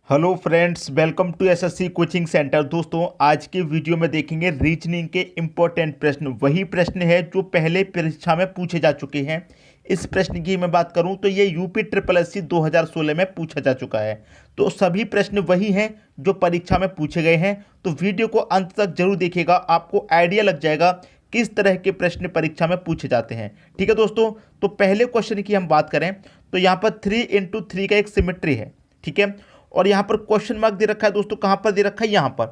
Hello friends, welcome to SSC coaching centre. दोस्तों, आज के वीडियो में देखेंगे रीजनिंग के इम्पोर्टेंट प्रश्न। वही प्रश्न है जो पहले परीक्षा में पूछे जा चुके हैं। इस प्रश्न की मैं बात करूं तो ये यूपी ट्रिपल एससी 2016 में पूछा जा चुका है। तो सभी प्रश्न वही हैं जो परीक्षा में पूछे गए हैं। तो वीडियो को अंत तक जरूर देखिएगा, आपको आइडिया लग जाएगा किस तरह के प्रश्न परीक्षा में पूछे जाते हैं। ठीक है दोस्तों, तो पहले क्वेश्चन की हम बात करें तो यहाँ पर 3x3 का एक सिमेट्री है। ठीक है, और यहाँ पर क्वेश्चन मार्क दे रखा है दोस्तों। कहाँ पर दे रखा है? यहाँ पर।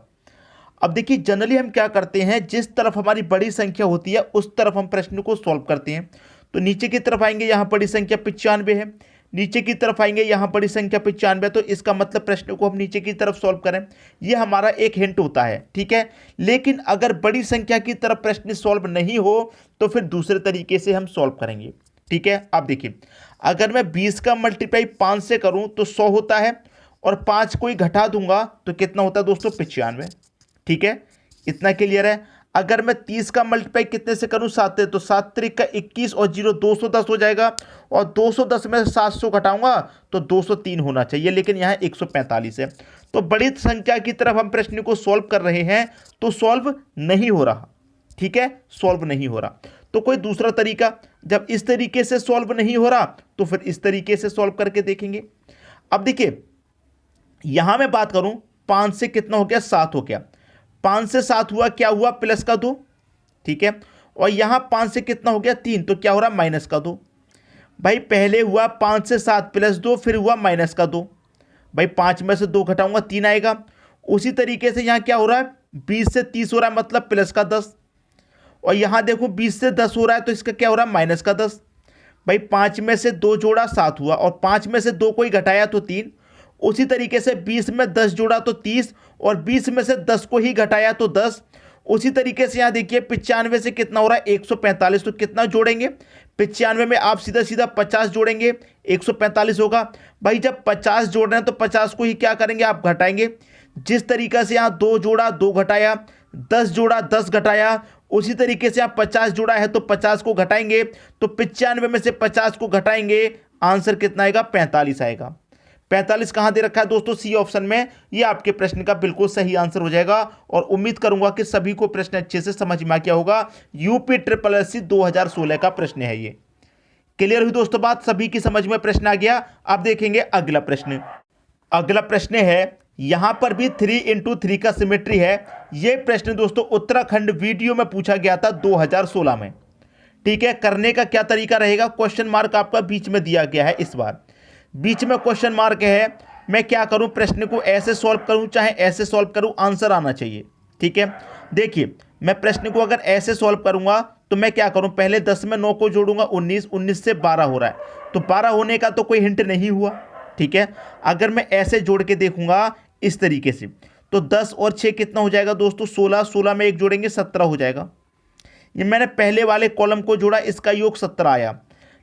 अब देखिए, जनरली हम क्या करते हैं, जिस तरफ हमारी बड़ी संख्या होती है उस तरफ हम प्रश्न को सॉल्व करते हैं। तो नीचे की तरफ आएंगे, यहाँ बड़ी संख्या 95 है। नीचे की तरफ आएंगे, यहाँ बड़ी संख्या 95, तो इसका मतलब प्रश्न को हम नीचे की तरफ सॉल्व करें, ये हमारा एक हिंट होता है। ठीक है, लेकिन अगर बड़ी संख्या की तरफ प्रश्न सॉल्व नहीं हो तो फिर दूसरे तरीके से हम सॉल्व करेंगे। ठीक है, आप देखिए, अगर मैं 20 का मल्टीप्लाई 5 से करूं तो 100 होता है, और 5 को ही घटा दूंगा तो कितना होता है दोस्तों? 95। ठीक है, इतना क्लियर है। अगर मैं 30 का मल्टीप्लाई कितने से करूं? 7 से, तो 7 त्रिक का 21 और 0 210 हो जाएगा, और 210 में 700 घटाऊंगा तो 203 होना चाहिए, लेकिन यहाँ 145 है। तो बड़ी संख्या की तरफ हम प्रश्न को सॉल्व कर रहे हैं तो सॉल्व नहीं हो रहा। ठीक है, सॉल्व नहीं हो रहा। तो कोई दूसरा तरीका, जब इस तरीके से सॉल्व नहीं हो रहा तो फिर इस तरीके से सॉल्व करके देखेंगे। अब देखिए, यहां मैं बात करूं, 5 से कितना हो गया? 7 हो गया। 5 से 7 हुआ, क्या हुआ? प्लस का 2। ठीक है, और यहां 5 से कितना हो गया? 3, तो क्या हो रहा? माइनस का 2। भाई पहले हुआ 5 से 7 प्लस 2, फिर हुआ माइनस का 2। भाई 5 में से 2 घटाऊंगा 3 आएगा। उसी तरीके से यहां क्या हो रहा है? 20 से 30 हो रहा है, मतलब प्लस का 10। और यहां देखो 20 से 10 हो रहा है, तो इसका क्या हो रहा है? माइनस का 10। भाई 5 में से 2 जोड़ा 7 हुआ, और 5 में से 2 को ही घटाया तो 3। उसी तरीके से 20 में 10 जोड़ा तो 30, और 20 में से 10 को ही घटाया तो 10। उसी तरीके से यहां देखिए, 95 से कितना हो रहा है? 145। तो कितना जोड़ेंगे? 95 में आप सीधा सीधा 50 जोड़ेंगे, 145 होगा। भाई जब 50 जोड़ रहे हैं तो 50 को ही क्या करेंगे? आप घटाएंगे। जिस तरीके से यहां 2 जोड़ा 2 घटाया, 10 जोड़ा 10 घटाया, उसी तरीके से आप 50 जोड़ा है तो 50 को घटाएंगे। तो 95 में से 50 को घटाएंगे, आंसर कितना आएगा? 45 आएगा। 45 कहां दे रखा है दोस्तों? सी ऑप्शन में। ये आपके प्रश्न का बिल्कुल सही आंसर हो जाएगा, और उम्मीद करूंगा कि सभी को प्रश्न अच्छे से समझ में आ गया होगा। यूपी ट्रिपल एससी 2016 का प्रश्न है ये। क्लियर हुई दोस्तों बात? सभी की समझ में प्रश्न आ गया। अब देखेंगे अगला प्रश्न। अगला प्रश्न है, यहां पर भी 3x3 का सिमेट्री है। यह प्रश्न दोस्तों उत्तराखंड वीडियो में पूछा गया था 2016 में। ठीक है, करने का क्या तरीका रहेगा? क्वेश्चन मार्क आपका बीच में दिया गया है। इस बार बीच में क्वेश्चन मार्क है। मैं क्या करूं, प्रश्न को ऐसे सॉल्व करूं चाहे ऐसे सॉल्व करूं, आंसर आना चाहिए। ठीक है, देखिए, मैं प्रश्न को अगर ऐसे सॉल्व करूंगा तो मैं क्या करूं, पहले 10 में 9 को जोड़ूंगा 19, 19 से 12 हो रहा है, तो 12 होने का तो कोई हिंट नहीं हुआ। ठीक है, अगर मैं ऐसे जोड़ के देखूंगा इस तरीके से, तो 10 और 6 कितना हो जाएगा दोस्तों? 16, 16 में 1 जोड़ेंगे 17 हो जाएगा। ये मैंने पहले वाले कॉलम को जोड़ा, इसका योग 17 आया।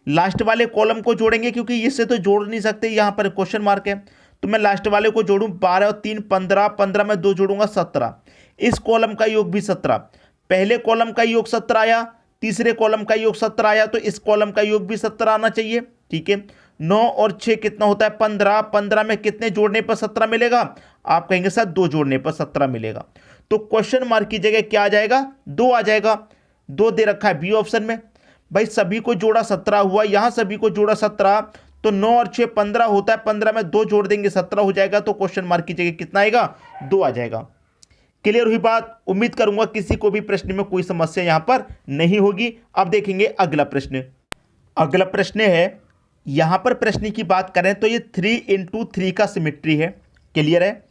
लास्ट वाले कॉलम को जोड़ेंगे, क्योंकि इससे तो जोड़ नहीं सकते, यहां पर क्वेश्चन मार्क है, तो मैं लास्ट वाले को जोड़ूं, 12 और 3 15, 15 में 2 जोड़ूंगा 17। इस कॉलम का योग भी 17। पहले कॉलम का योग 17 आया, तीसरे कॉलम का योग 17 आया, तो इस कॉलम का योग भी 17 आना चाहिए। ठीक है, 9 और 6 कितना होता है? 15। 15 में कितने जोड़ने पर 17 मिलेगा? आप कहेंगे सर 2 जोड़ने पर 17 मिलेगा। तो क्वेश्चन मार्क की जगह क्या आ जाएगा? 2 आ जाएगा। 2 दे रखा है बी ऑप्शन में। भाई सभी को जोड़ा 17 हुआ, यहां सभी को जोड़ा 17, तो 9 और 6 15 होता है, 15 में 2 जोड़ देंगे 17 हो जाएगा। तो क्वेश्चन मार्क की जगह कितना आएगा? 2 आ जाएगा। क्लियर हुई बात? उम्मीद करूंगा किसी को भी प्रश्न में कोई समस्या यहां पर नहीं होगी। अब देखेंगे अगला प्रश्न। अगला प्रश्न है, यहां पर प्रश्न की बात करें तो ये 3x3 का सिमेट्री है। क्लियर है?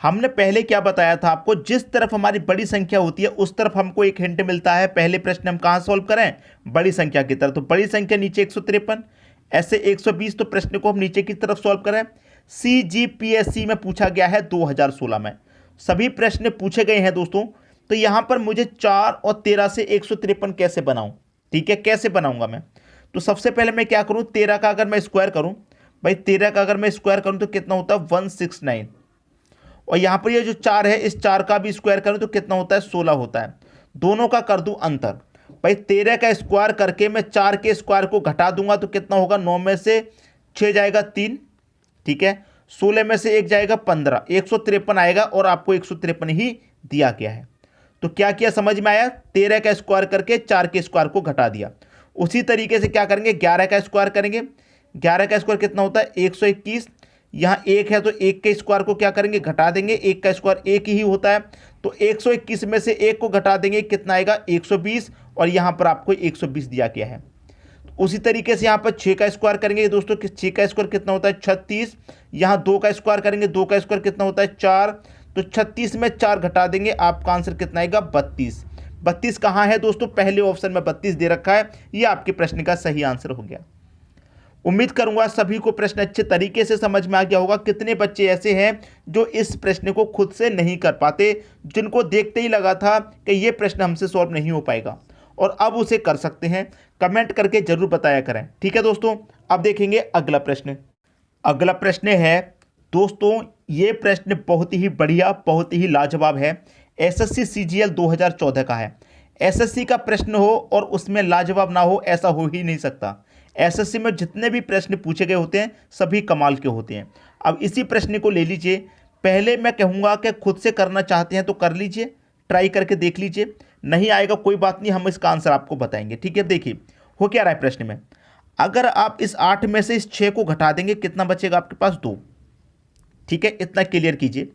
हमने पहले क्या बताया था आपको, जिस तरफ हमारी बड़ी संख्या होती है उस तरफ हमको एक हिंट मिलता है। पहले प्रश्न हम कहां सॉल्व करें? बड़ी संख्या की तरफ। तो बड़ी संख्या नीचे 153, ऐसे 120, तो प्रश्न को हम नीचे की तरफ सॉल्व करें। CGPSC में पूछा गया है 2016 में, सभी प्रश्न पूछे गए हैं दोस्तों। तो यहां पर मुझे 4 और 13 से 153 कैसे बनाऊं? ठीक है, कैसे बनाऊंगा मैं? तो सबसे पहले मैं क्या करूं, 13 का अगर मैं स्क्वायर करूं, भाई 13 का अगर मैं स्क्वायर करूं तो कितना होता है? 169। और यहां पर ये जो 4 है, इस 4 का भी स्क्वायर करूं तो कितना होता है? 16 होता है। दोनों का कर दूं अंतर। भाई 13 का स्क्वायर करके मैं 4 के स्क्वायर को घटा दूंगा तो कितना होगा? 9 में से 6 जाएगा 3। ठीक है, 16 में से 1 जाएगा 15, 153 आएगा और आपको 153 ही दिया गया है। तो क्या किया समझ में आया, 13 का स्क्वायर करके 4 के स्क्वायर को घटा दिया। उसी तरीके से क्या करेंगे, 11 का स्क्वायर करेंगे। 11 का स्क्वायर कितना होता है 121, यहाँ 1 है तो 1 के स्क्वायर को क्या करेंगे घटा देंगे, 1 का स्क्वायर 1 ही होता है, तो 121 में से 1 को घटा देंगे, कितना आएगा 120, और यहाँ पर आपको 120 दिया गया है। उसी तरीके से यहाँ पर 6 का स्क्वायर करेंगे दोस्तों, 6 का स्क्वायर कितना होता है 36, यहाँ 2 का स्क्वायर करेंगे, 2 का स्क्वायर कितना होता है 4, तो 36 में 4 घटा देंगे, आपका आंसर कितना आएगा 32। 32 कहाँ है दोस्तों, पहले ऑप्शन में 32 दे रखा है, ये आपके प्रश्न का सही आंसर हो गया। उम्मीद करूंगा सभी को प्रश्न अच्छे तरीके से समझ में आ गया होगा। कितने बच्चे ऐसे हैं जो इस प्रश्न को खुद से नहीं कर पाते, जिनको देखते ही लगा था कि ये प्रश्न हमसे सॉल्व नहीं हो पाएगा, और अब उसे कर सकते हैं। कमेंट करके जरूर बताया करें, ठीक है दोस्तों। अब देखेंगे अगला प्रश्न। अगला प्रश्न है दोस्तों, ये प्रश्न बहुत ही बढ़िया, बहुत ही लाजवाब है। एसएससी सीजीएल 2014 का है। एसएससी का प्रश्न हो और उसमें लाजवाब ना हो, ऐसा हो ही नहीं सकता। एसएससी में जितने भी प्रश्न पूछे गए होते हैं सभी कमाल के होते हैं। अब इसी प्रश्न को ले लीजिए। पहले मैं कहूँगा कि खुद से करना चाहते हैं तो कर लीजिए, ट्राई करके देख लीजिए, नहीं आएगा कोई बात नहीं, हम इसका आंसर आपको बताएंगे, ठीक है। देखिए हो क्या रहा है प्रश्न में, अगर आप इस 8 में से इस 6 को घटा देंगे, कितना बचेगा आपके पास 2, ठीक है। इतना क्लियर कीजिए।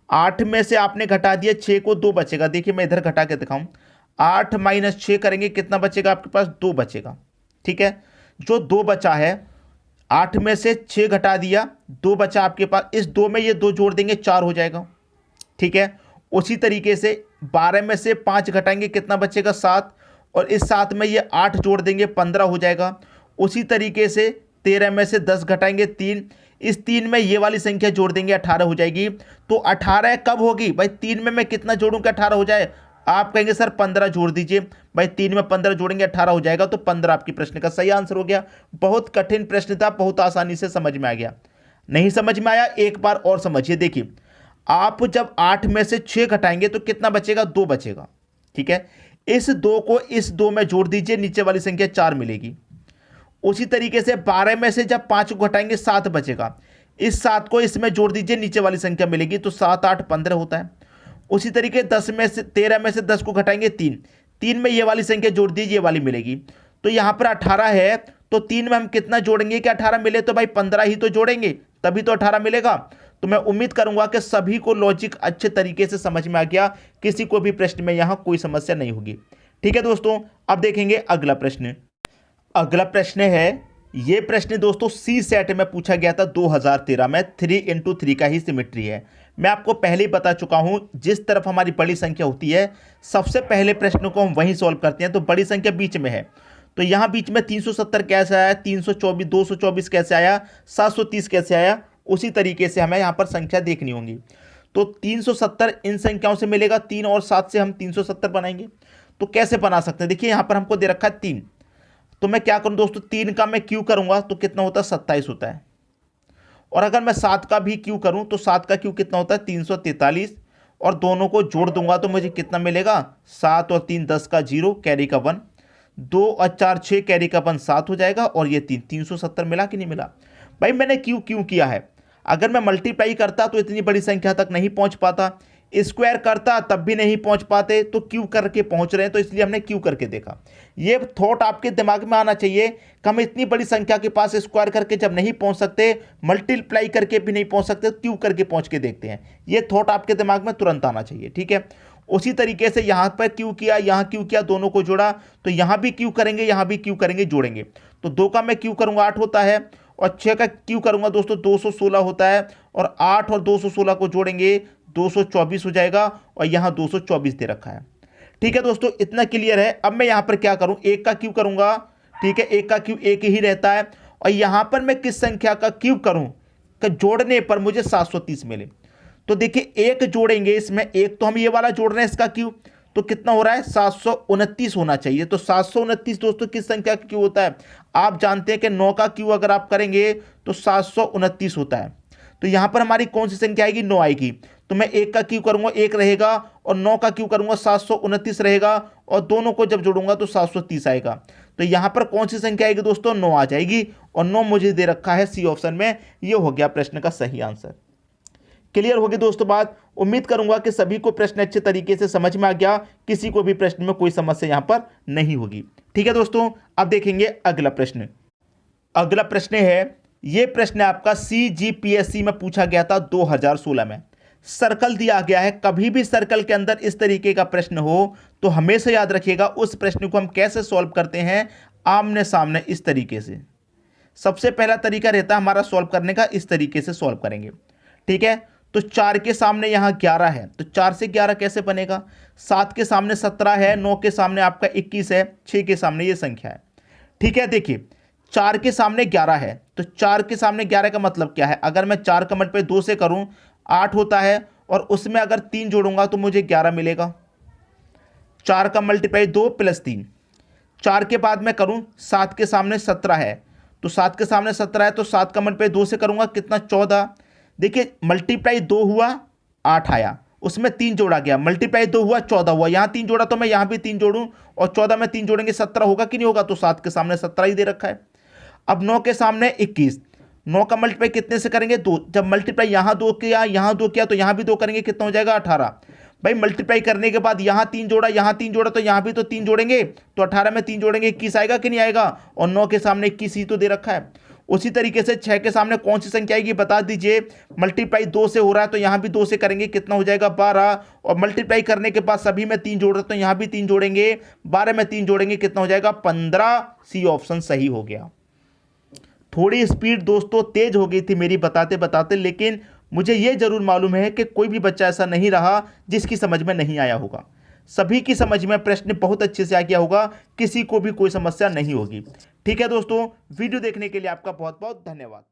8 में से आपने घटा दिया 6 को, 2 बचेगा। देखिए मैं इधर घटा के दिखाऊं, 8 माइनस 6 करेंगे, कितना बचेगा आपके पास 2 बचेगा, ठीक है। जो 2 बचा है, 8 में से 6 घटा दिया, 2 बचा आपके पास, इस 2 में ये 2 जोड़ देंगे 4 हो जाएगा, ठीक है। उसी तरीके से 12 में से 5 घटाएंगे, कितना बचेगा 7, और इस 7 में ये 8 जोड़ देंगे 15 हो जाएगा। उसी तरीके से 13 में से 10 घटाएंगे 3, इस 3 में ये वाली संख्या जोड़ देंगे 18 हो जाएगी। तो 18 कब होगी भाई, 3 में मैं कितना जोड़ूं कि 18 हो जाए, आप कहेंगे सर 15 जोड़ दीजिए, भाई 3 में 15 जोड़ेंगे 18 हो जाएगा, तो 15 आपकी प्रश्न का सही आंसर हो गया। बहुत कठिन प्रश्न था, बहुत आसानी से समझ में आ गया। नहीं समझ में आया एक बार और समझिए। देखिए आप जब 8 में से 6 घटाएंगे तो कितना बचेगा 2 बचेगा, ठीक है। इस 2 को इस 2 में जोड़ दीजिए, नीचे वाली संख्या 4 मिलेगी। उसी तरीके से 12 में से जब 5 को घटाएंगे 7 बचेगा, इस 7 को इसमें जोड़ दीजिए, नीचे वाली संख्या मिलेगी, तो 7 8 15 होता है। उसी तरीके 13 में से 10 को घटाएंगे 3 में ये वाली संख्या जोड़ दीजिए, ये वाली मिलेगी। तो यहाँ पर 18 है, तो 3 में हम कितना जोड़ेंगे कि 18 मिले, तो भाई 15 ही तो जोड़ेंगे, तभी तो 18 मिलेगा। तो मैं उम्मीद करूंगा कि सभी को लॉजिक अच्छे तरीके से समझ में आ गया, किसी को भी प्रश्न में यहाँ कोई समस्या नहीं होगी, ठीक है दोस्तों। अब देखेंगे अगला प्रश्न। अगला प्रश्न है, ये प्रश्न दोस्तों सी सेट में पूछा गया था 2013 में, 3x3 का ही सिमेट्री है। मैं आपको पहले ही बता चुका हूं, जिस तरफ हमारी बड़ी संख्या होती है सबसे पहले प्रश्न को हम वहीं सॉल्व करते हैं। तो बड़ी संख्या बीच में है, तो यहाँ बीच में 370 कैसे आया, 324 224 कैसे आया, 730 कैसे आया, उसी तरीके से हमें यहाँ पर संख्या देखनी होगी। तो 370 इन संख्याओं से मिलेगा, 3 और 7 से हम 370 बनाएंगे। तो कैसे बना सकते हैं, देखिए यहाँ पर हमको दे रखा है 3, तो मैं क्या करूं दोस्तों, 3 का मैं क्यू करूंगा तो कितना होता है 27 होता है। और अगर मैं 7 का भी क्यू करूं तो 7 का क्यू कितना होता है 343, और दोनों को जोड़ दूंगा तो मुझे कितना मिलेगा 7 और 3 10 का 0, कैरी का 1, 2 और 4 6, कैरी का 1 7 हो जाएगा, और ये 370 मिला कि नहीं मिला। भाई मैंने क्यू क्यों किया है, अगर मैं मल्टीप्लाई करता तो इतनी बड़ी संख्या तक नहीं पहुंच पाता, स्क्वायर करता तब भी नहीं पहुंच पाते, तो क्यू करके पहुंच रहे हैं, तो इसलिए हमने क्यू करके देखा। ये थॉट आपके दिमाग में आना चाहिए कि हम इतनी बड़ी संख्या के पास स्क्वायर करके जब नहीं पहुंच सकते, मल्टीप्लाई करके भी नहीं पहुंच सकते, क्यू करके पहुंच के देखते हैं। ये थॉट आपके दिमाग में तुरंत आना चाहिए, ठीक है। उसी तरीके से यहाँ पर क्यू किया, यहाँ क्यू किया, दोनों को जोड़ा, तो यहाँ भी क्यू करेंगे, यहाँ भी क्यू करेंगे, जोड़ेंगे तो 2 का मैं क्यू करूँगा 8 होता है, और 6 का क्यू करूँगा दोस्तों 216 होता है, और 8 और 216 को जोड़ेंगे 224 हो जाएगा, और यहाँ 224 दे रखा है, ठीक है दोस्तों। इतना क्लियर है। अब मैं यहाँ पर क्या करूँ, 1 का क्यू करूँगा, ठीक है, 1 का क्यू 1 ही रहता है, और यहाँ पर मैं किस संख्या का क्यू करूँ कि जोड़ने पर मुझे 730 मिले। तो देखिए 1 जोड़ेंगे इसमें, 1 तो हम ये वाला जोड़ रहे हैं इसका क्यू, तो कितना हो रहा है 729 होना चाहिए। तो 729 दोस्तों किस संख्या का क्यू होता है, आप जानते हैं कि 9 का क्यू अगर आप करेंगे तो 729 होता है। तो यहाँ पर हमारी कौन सी संख्या आएगी, 9 आएगी। तो मैं 1 का क्यू करूँगा 1 रहेगा, और 9 का क्यू करूँगा 729 रहेगा, और दोनों को जब जोड़ूंगा तो 730 आएगा। तो यहाँ पर कौन सी संख्या आएगी दोस्तों, 9 आ जाएगी, और 9 मुझे दे रखा है सी ऑप्शन में। ये हो गया प्रश्न का सही आंसर। क्लियर होगी दोस्तों बात। उम्मीद करूंगा कि सभी को प्रश्न अच्छे तरीके से समझ में आ गया, किसी को भी प्रश्न में कोई समस्या यहाँ पर नहीं होगी। ठीक है दोस्तों, अब देखेंगे अगला प्रश्न। अगला प्रश्न है, ये प्रश्न आपका CGPSC में पूछा गया था 2016 में। सर्कल दिया गया है, कभी भी सर्कल के अंदर इस तरीके का प्रश्न हो तो हमेशा याद रखिएगा उस प्रश्न को हम कैसे सॉल्व करते हैं, आमने सामने इस तरीके से। सबसे पहला तरीका रहता है हमारा सॉल्व करने का, इस तरीके से सॉल्व करेंगे। ठीक है, तो 4 के सामने यहाँ 11 है, तो 4 से 11 कैसे बनेगा, 7 के सामने 17 है, 9 के सामने आपका 21 है, 6 के सामने ये संख्या है। ठीक है, देखिए 4 के सामने 11 है, तो 4 के सामने 11 का मतलब क्या है, अगर मैं 4 का मल्टीप्लाई 2 से करूं 8 होता है, और उसमें अगर 3 जोड़ूंगा तो मुझे 11 मिलेगा। 4 का मल्टीप्लाई 2 + 3। 4 के बाद मैं करूं 7 के सामने 17 है, तो 7 के सामने 17 है, तो 7 का मल्टीप्लाई 2 से करूंगा कितना, 14। देखिए मल्टीप्लाई 2 हुआ 8 आया, उसमें 3 जोड़ा गया, मल्टीप्लाई 2 हुआ 14 हुआ, यहाँ 3 जोड़ा तो मैं यहाँ भी 3 जोड़ूं, और 14 में 3 जोड़ेंगे 17 होगा कि नहीं होगा, तो 7 के सामने 17 ही दे रखा है। अब 9 के सामने 21, 9 का मल्टीप्लाई कितने से करेंगे, 2। जब मल्टीप्लाई यहाँ 2 किया, यहाँ 2 किया, तो यहाँ भी 2 करेंगे, कितना हो जाएगा, 18। भाई मल्टीप्लाई करने के बाद यहाँ 3 जोड़ा, यहाँ 3 जोड़ा, तो यहाँ भी तो 3 जोड़ेंगे, तो 18 में 3 जोड़ेंगे 21 आएगा कि नहीं आएगा, और 9 के सामने 21 ही तो दे रखा है। उसी तरीके से 6 के सामने कौन सी संख्या आएगी बता दीजिए, मल्टीप्लाई 2 से हो रहा है, तो यहाँ भी 2 से करेंगे, कितना हो जाएगा, 12, और मल्टीप्लाई करने के बाद सभी में 3 जोड़ रहे, तो यहाँ भी 3 जोड़ेंगे, 12 में 3 जोड़ेंगे, कितना हो जाएगा, 15। सी ऑप्शन सही हो गया। थोड़ी स्पीड दोस्तों तेज हो गई थी मेरी बताते बताते, लेकिन मुझे यह जरूर मालूम है कि कोई भी बच्चा ऐसा नहीं रहा जिसकी समझ में नहीं आया होगा। सभी की समझ में प्रश्न बहुत अच्छे से आ गया होगा, किसी को भी कोई समस्या नहीं होगी। ठीक है दोस्तों, वीडियो देखने के लिए आपका बहुत बहुत धन्यवाद।